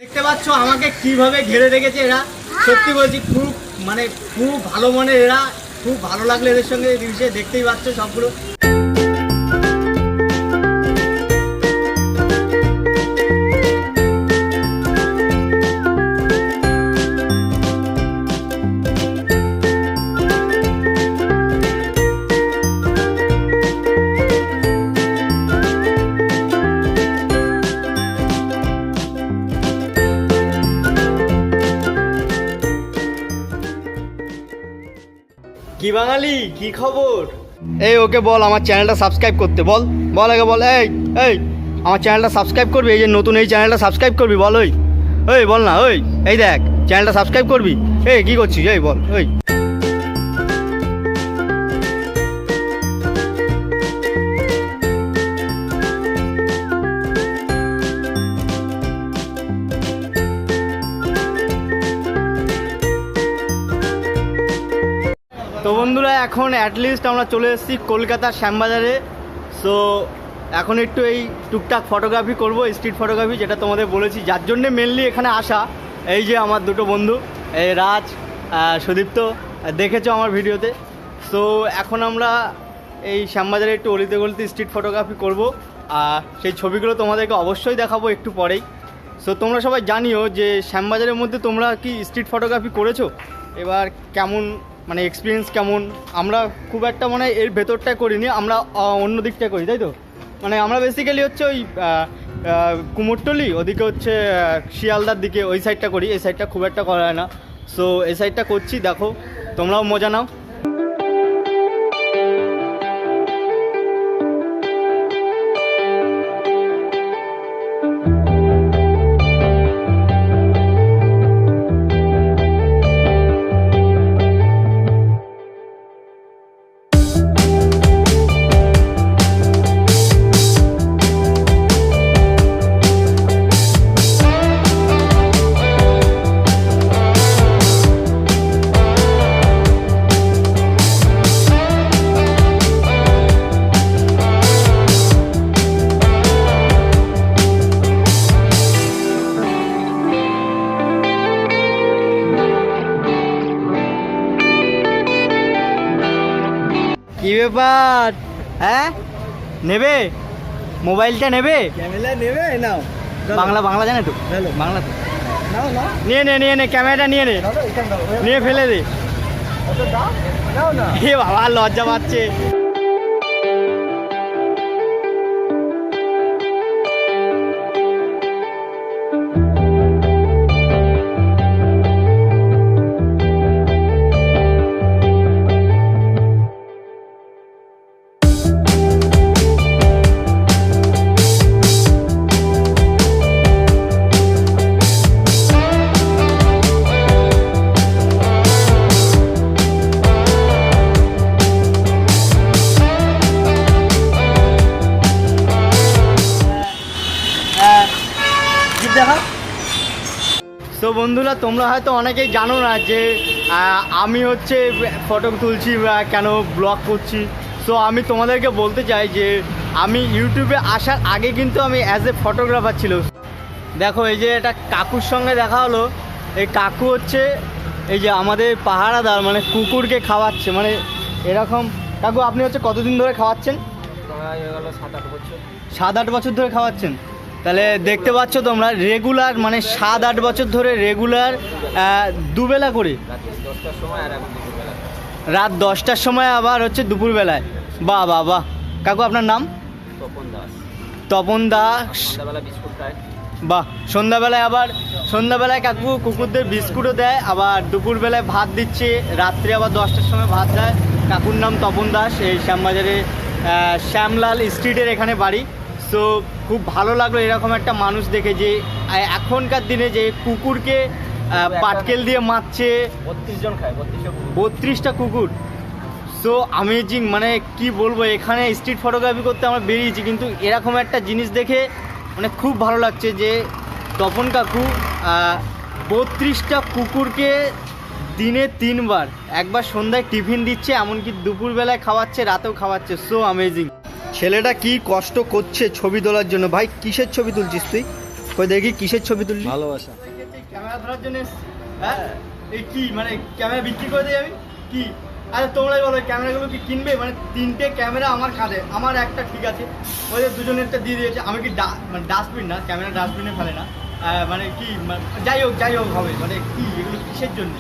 দেখতে পাচ্ছ আমাকে কিভাবে ঘিরে রেখেছে এরা। সত্যি বলছি খুব ভালো মনের এরা। খুব ভালো লাগলো এদের সঙ্গে জিনিসে, দেখতেই পাচ্ছ সবগুলো। কি বাঙালি, কি খবর? এই ওকে বল আমার চ্যানেলটা সাবস্ক্রাইব করতে, বল বল আগে বল। এই আমার চ্যানেলটা সাবস্ক্রাইব করবি, এই যে নতুন এই চ্যানেলটা সাবস্ক্রাইব করবি, বল। ওই বল না, এই দেখ চ্যানেলটা সাবস্ক্রাইব করবি। এই কি করছিস, এই বল। তো বন্ধুরা এখন অ্যাটলিস্ট আমরা চলে এসেছি কলকাতার শ্যামবাজারে। সো এখন একটু এই টুকটাক ফটোগ্রাফি করব, স্ট্রিট ফটোগ্রাফি, যেটা তোমাদের বলেছি, যার জন্যে মেনলি এখানে আসা। এই যে আমার দুটো বন্ধু, এই রাজ, সুদীপ্ত, দেখেছো আমার ভিডিওতে। সো এখন আমরা এই শ্যামবাজারে একটু অলিতে গলিতে স্ট্রিট ফটোগ্রাফি করব, আর সেই ছবিগুলো তোমাদেরকে অবশ্যই দেখাবো একটু পরেই। সো তোমরা সবাই জানিও যে শ্যামবাজারের মধ্যে তোমরা কি স্ট্রিট ফটোগ্রাফি করেছো, এবার কেমন মানে এক্সপিরিয়েন্স কেমন। আমরা খুব একটা মানে এর ভেতরটা করিনি, আমরা অন্য দিকটা করি, তাই তো। মানে আমরা বেসিক্যালি হচ্ছে ওই কুমোরটলি, ওদিকে হচ্ছে শিয়ালদার দিকে, ওই সাইডটা করি, এই সাইডটা খুব একটা করা হয় না। সো এই সাইডটা করছি, দেখো তোমরাও মজা নাও। কি ব্যাপার, হ্যাঁ নেবে মোবাইলটা, নেবে ক্যামেরা, নেবে নাও। বাংলা জানে তো, বাংলা তো নিয়ে নে ক্যামেরাটা নিয়ে ফেলে দে। এ বাবা লজ্জা পাচ্ছে। তো বন্ধুরা তোমরা হয়তো অনেকেই জানো না যে আমি হচ্ছে ফটো তুলছি বা কেন ব্লগ করছি। সো আমি তোমাদেরকে বলতে চাই যে আমি ইউটিউবে আসার আগে কিন্তু আমি অ্যাজ এ ফটোগ্রাফার ছিল। দেখো এই যে এটা কাকুর সঙ্গে দেখা হলো, এই কাকু হচ্ছে এই যে আমাদের পাহারাদার, মানে কুকুরকে খাওয়াচ্ছে, মানে এরকম। কাকু আপনি হচ্ছে কতদিন ধরে খাওয়াচ্ছেন? 7-8 বছর ধরে খাওয়াচ্ছেন। তাহলে দেখতে পাচ্ছ তোমরা রেগুলার, মানে 7-8 বছর ধরে রেগুলার দুবেলা করে, রাত 10টার সময় আবার হচ্ছে দুপুরবেলায়। বাহ বাহ বাহ। কাকু আপনার নাম? তপন দাস। বাহ। সন্ধ্যাবেলায় কাকু কুকুরদের বিস্কুটও দেয়, আবার দুপুরবেলায় ভাত দিচ্ছে, রাত্রে আবার 10টার সময় ভাত দেয়। কাকুর নাম তপন দাস, এই শ্যামবাজারে শ্যামলাল স্ট্রিটের এখানে বাড়ি। সো খুব ভালো লাগলো এরকম একটা মানুষ দেখে, যে এখনকার দিনে যে কুকুরকে পাটকেল দিয়ে মারছে, 32টা কুকুর। সো অ্যামেজিং, মানে কি বলবো, এখানে স্ট্রিট ফটোগ্রাফি করতে আমরা বেরিয়েছি, কিন্তু এরকম একটা জিনিস দেখে মানে খুব ভালো লাগছে যে তপন কাকু 32টা কুকুরকে দিনে 3 বার, একবার সন্ধ্যায় টিফিন দিচ্ছে, এমনকি দুপুরবেলায় খাওয়াচ্ছে, রাতেও খাওয়াচ্ছে। So amazing. ছেলেটা কি কষ্ট করছে ছবি তোলার জন্য। ভাই কিসের ছবি তুলছিস তুই? কই দেখি কিসের ছবি তুললি? ভালোবাসা। ক্যামেরা ধরার জন্য হ্যাঁ এই কি মানে ক্যামেরা বিক্রি করে দিই আমি কি? আরে তোমরাই বলো ক্যামেরাগুলো কি কিনবে? মানে 3টে ক্যামেরা আমার কাঁধে, আমার একটা ঠিক আছে, ওদের দুজনেরটা দিয়ে দিয়েছে। আমি কি মানে ডাস্টবিন না, ক্যামেরা ডাস্টবিনে ফেলে না, মানে কি যাই হোক হবে, মানে কি এগুলো কিসের জন্য?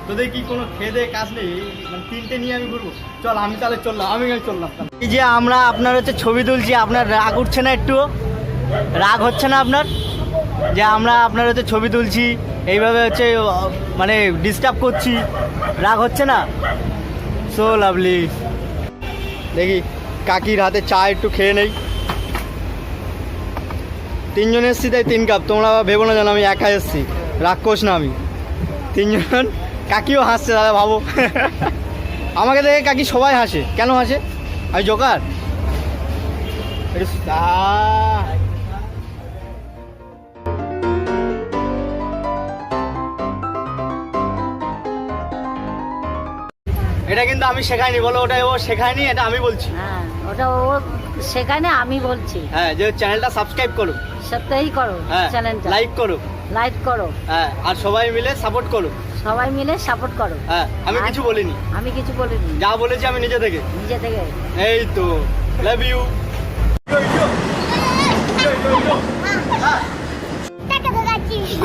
তোদের কি কোনো খেয়ে দেয়ে কাজ নেই? মানে 3টে নিয়ে আমি ঘুরবো? চল আমি তাহলে চললাম, আমি চললাম। এই যে আমরা আপনার হচ্ছে ছবি তুলছি, আপনার রাগ উঠছে না? একটুও রাগ হচ্ছে না আপনার যে আমরা আপনার হচ্ছে ছবি তুলছি, এইভাবে হচ্ছে মানে ডিস্টার্ব করছি? রাগ হচ্ছে না? So lovely. দেখি কাকির হাতে চা একটু খেয়ে নেই। 3 জন এসছি তাই 3 কাপ। তোমরা ভেবো না জানো আমি একা এসছি, রাক্ষস না আমি। 3 জন। কাকিও হাসছে দাদা, ভাবো। আমাকে দেখে কাকি সবাই হাসে, কেন হাসে? আমি জোকার? এটা কিন্তু আমি শেখাইনি, বলো ওটা ও শেখায়নি, এটা আমি বলছি। হ্যাঁ ওটা ও সেখানে আমি বলছি। হ্যাঁ, যে চ্যানেলটা সাবস্ক্রাইব করো, সত্যিই করো, হ্যাঁ চ্যানেলটা লাইক করো, লাইক করো, হ্যাঁ আর সবাই মিলে সাপোর্ট করো, সবাই মিলে সাপোর্ট করো। হ্যাঁ আমি কিছু বলিনি, আমি কিছু বলিনি, যা বলেছি আমি নিজে থেকে। এই তো লাভ ইউ।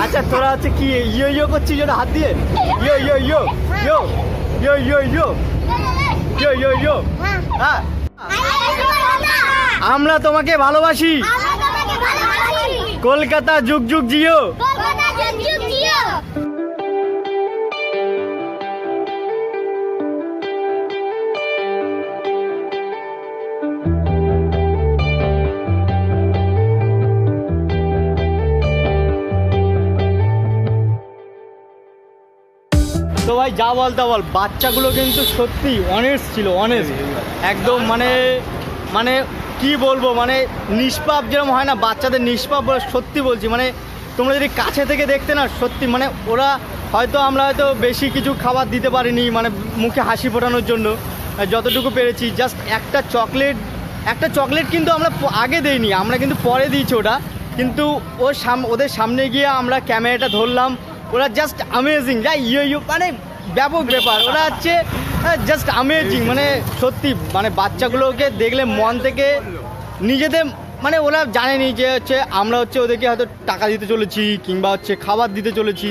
আচ্ছা তোরা হচ্ছে কি ইয়ো করছিস যেটা হাত দিয়ে? ইয়ো ইয়ো ইয়ো ইয়ো ইয়ো ইয়ো ইয়ো ইয়ো ইয়ো ইয়ো। হ্যাঁ আমরা তোমাকে ভালোবাসি, কলকাতা যুগ যুগ জিও। তো ভাই যা বলতে বল, বাচ্চাগুলো কিন্তু সত্যি অনেস্ট ছিল, অনেস্ট একদম। মানে কি বলবো, মানে নিষ্পাপ যেরকম হয় না, বাচ্চাদের নিষ্পাপ বলে সত্যি বলছি। মানে তোমরা যদি কাছে থেকে দেখতে না, সত্যি মানে ওরা আমরা হয়তো বেশি কিছু খাবার দিতে পারিনি, মানে মুখে হাসি ফোটানোর জন্য যতটুকু পেরেছি। জাস্ট একটা চকলেট কিন্তু আমরা আগে দেইনি, আমরা কিন্তু পরে দিয়েছি ওটা। কিন্তু ওদের সামনে গিয়ে আমরা ক্যামেরাটা ধরলাম, ওরা জাস্ট অ্যামেজিং। যা ইয়ো মানে ব্যাপক ব্যাপার, ওরা হচ্ছে জাস্ট অ্যামেজিং। মানে সত্যি মানে বাচ্চাগুলোকে দেখলে মন থেকে নিজেদের, মানে ওরা জানেনি যে হচ্ছে আমরা হচ্ছে ওদেরকে হয়তো টাকা দিতে চলেছি কিংবা হচ্ছে খাবার দিতে চলেছি,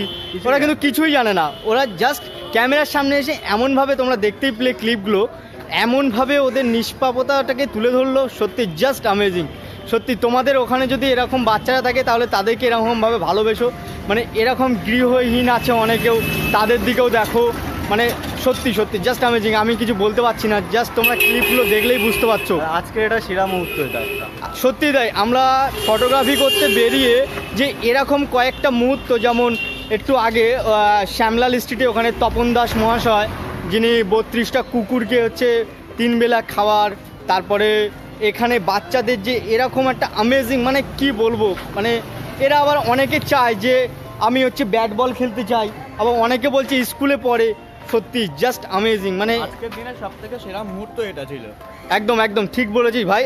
ওরা কিন্তু কিছুই জানে না। ওরা জাস্ট ক্যামেরার সামনে এসে এমনভাবে, তোমরা দেখতেই পেলে ক্লিপগুলো, এমনভাবে ওদের নিষ্পাপতাটাকে তুলে ধরলো, সত্যি জাস্ট অ্যামেজিং। সত্যি তোমাদের ওখানে যদি এরকম বাচ্চারা থাকে তাহলে তাদেরকে এরকমভাবে ভালোবেসো। মানে এরকম গৃহহীন আছে অনেকেও, তাদের দিকেও দেখো। মানে সত্যি জাস্ট অ্যামেজিং। আমি কিছু বলতে পারছি না, জাস্ট তোমরা ক্লিপগুলো দেখলেই বুঝতে পারছো। আজকে এটা সেরা মুহূর্ত, এটা সত্যি তাই। আমরা ফটোগ্রাফি করতে বেরিয়ে যে এরকম কয়েকটা মুহূর্ত, যেমন একটু আগে শ্যামলাল স্ট্রিটে ওখানে তপন দাস মহাশয়, যিনি 32টা কুকুরকে হচ্ছে 3 বেলা খাবার, তারপরে এখানে বাচ্চাদের যে এরকম একটা অ্যামেজিং, মানে কি বলবো, মানে এরা আবার অনেকে চায় যে আমি হচ্ছে ব্যাট বল খেলতে চাই, আবার অনেকে বলছে স্কুলে পড়ে। সত্যি জাস্ট অ্যামেজিং। মানে আজকের দিনের সবথেকে সেরা মুহূর্ত এটা ছিল। একদম ঠিক বলেছিস ভাই।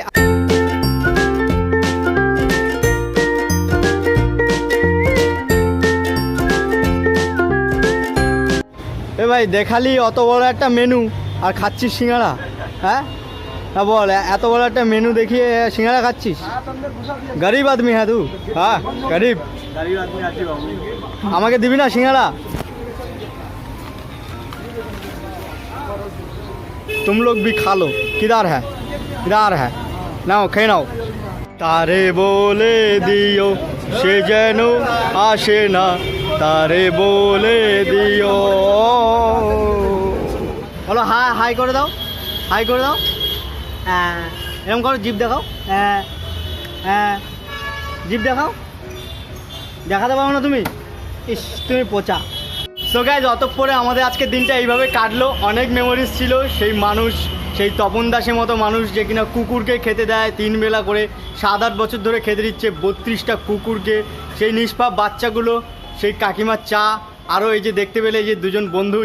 এ ভাই দেখালি অত বড় একটা মেনু আর খাচ্ছিস সিঙ্গাড়া? হ্যাঁ না বল, এত বড় একটা মেনু দেখিয়ে সিঙ্গাড়া খাচ্ছিস? গরিব আদমি হ্যাঁ তু? হ্যাঁ গরিব আদমি আছি বাবু। আমাকে দিবি না সিঙ্গাড়া? तुम लोग भी खा लो। किधर है नाओ খেয়ে নাও। তারে বলে দিও সে যেন আসে না, তারে বলে দিও। বলো হাই করে দাও, হাই করে দাও। হ্যাঁ এরকম করো, জিভ দেখাও। হ্যাঁ জিভ দেখাও। দেখাতে পারো না তুমি? ইস তুমি পচা। সো গাইজ, অতঃপরে আমাদের আজকের দিনটা এইভাবে কাটলো। অনেক মেমোরিজ ছিল। সেই মানুষ, সেই তপন দাসের মতো মানুষ যে কিনা কুকুরকে খেতে দেয় 3 বেলা করে, 7-8 বছর ধরে খেতে দিচ্ছে 32টা কুকুরকে। সেই নিষ্পাপ বাচ্চাগুলো, সেই কাকিমার চা, আরও এই যে দেখতে পেলে এই যে দুজন বন্ধু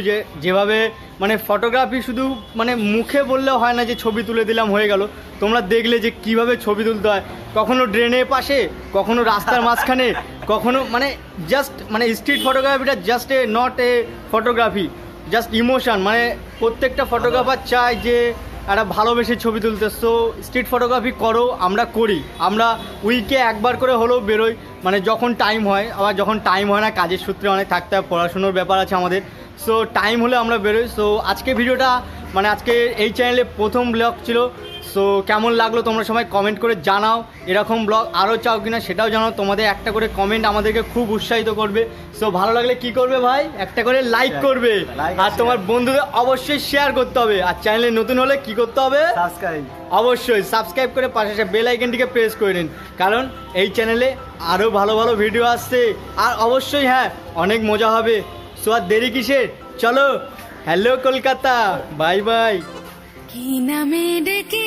যেভাবে মানে ফটোগ্রাফি শুধু মানে মুখে বললেও হয় না যে ছবি তুলে দিলাম হয়ে গেল, তোমরা দেখলে যে কিভাবে ছবি তুলতে হয়, কখনো ড্রেনের পাশে, কখনো রাস্তার মাঝখানে, কখনো মানে জাস্ট মানে স্ট্রিট ফটোগ্রাফিটা just a not a photography, just emotion. মানে প্রত্যেকটা ফটোগ্রাফার চায় যে একটা ভালোবেসে ছবি তুলতে। সো স্ট্রিট ফটোগ্রাফি করো, আমরা করি, আমরা উইকে একবার করে হলেও বেরোই, মানে যখন টাইম হয়। আবার যখন টাইম হয় না, কাজের সূত্রে অনেক থাকতে হয়, পড়াশুনোর ব্যাপার আছে আমাদের। সো টাইম হলে আমরা বেরোই। সো আজকে ভিডিওটা মানে আজকে এই চ্যানেলে প্রথম ব্লগ ছিল। সো কেমন লাগলো তোমরা সবাই কমেন্ট করে জানাও। এরকম ব্লগ আরও চাও কিনা সেটাও জানাও। তোমাদের একটা করে কমেন্ট আমাদেরকে খুব উৎসাহিত করবে। সো ভালো লাগলে কি করবে ভাই? একটা করে লাইক করবে, Like আর তোমার বন্ধুদের অবশ্যই শেয়ার করতে হবে। আর চ্যানেলে নতুন হলে কি করতে হবে? সাবস্ক্রাইব। অবশ্যই সাবস্ক্রাইব করে পাশে আসা বেল আইকনটিকে প্রেস করে নিন, কারণ এই চ্যানেলে আরও ভালো ভালো ভিডিও আসছে। আর অবশ্যই হ্যাঁ, অনেক মজা হবে। সো আর দেরি কিসের, চলো। Hello Kolkata, bye bye. কি নামে ডেকে